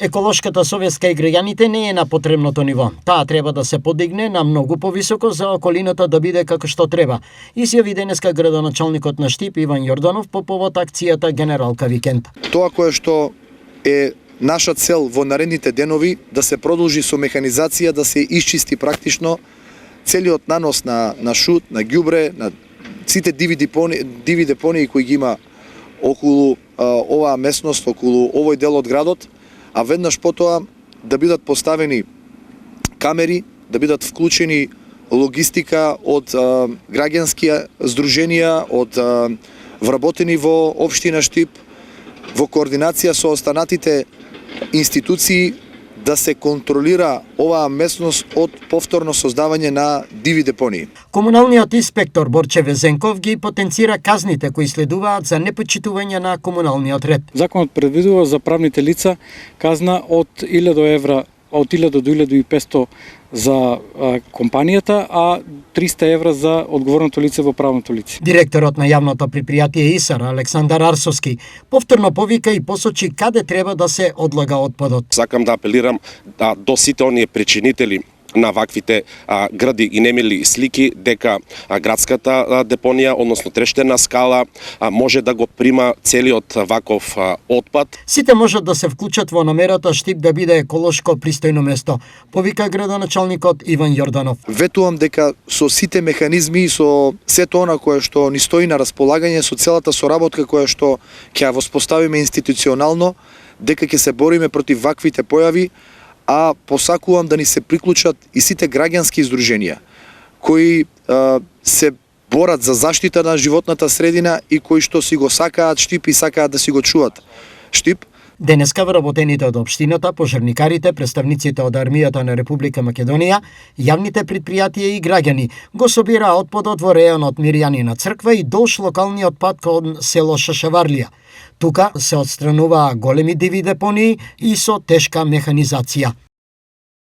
Еколошката совеста и граѓаните не е на потребното ниво. Таа треба да се подигне на многу повисоко за околината да биде како што треба. Изјави денеска градоначалникот на Штип Иван Јорданов по повод акцијата Генералка викенд. Тоа кое што е наша цел во наредните денови да се продолжи со механизација, да се исчисти практично целиот нанос на шут, на ѓубре, на сите диви депонии кои ги има околу оваа местност, околу овој дел од градот, а веднаш потоа да бидат поставени камери, да бидат вклучени логистика од граѓански здруженија, од вработени во општина Штип, во координација со останатите институции да се контролира оваа местност од повторно создавање на диви депонии. Комуналниот инспектор Борче Везенков ги потенцира казните кои следуваат за непочитување на комуналниот ред. Законот предвидува за правните лица казна од 1000 евра, од 1000 до 1500 за компанијата, а 300 евра за одговорното лице во правното лице. Директорот на јавното предпријатие ИСАР Александар Арсовски повторно повика и посочи каде треба да се одлага отпадот. Сакам да апелирам до сите оние причинители на ваквите гради и немили слики дека градската депонија, односно трештена скала, може да го прима целиот ваков отпад. Сите можат да се вклучат во намерата Штип да биде еколошко пристојно место, повика градоначалникот Иван Јорданов. Ветувам дека со сите механизми, со сето она кое што ни стои на располагање, со целата соработка која што ќе ја воспоставиме институционално, дека ќе се бориме против ваквите појави, а посакувам да ни се приклучат и сите граѓански здруженија кои се борат за заштита на животната средина и кои што си го сакаат Штип и сакаат да си го чуват Штип. Денеска вработените од општината, пожарникарите, представниците од армијата на Република Македонија, јавните предпријатија и граѓани го собира отпадот во рејонот Мирјанина црква и долж локалниот пат кон село Шашаварлија. Тука се отстрануваа големи диви депонии и со тешка механизација.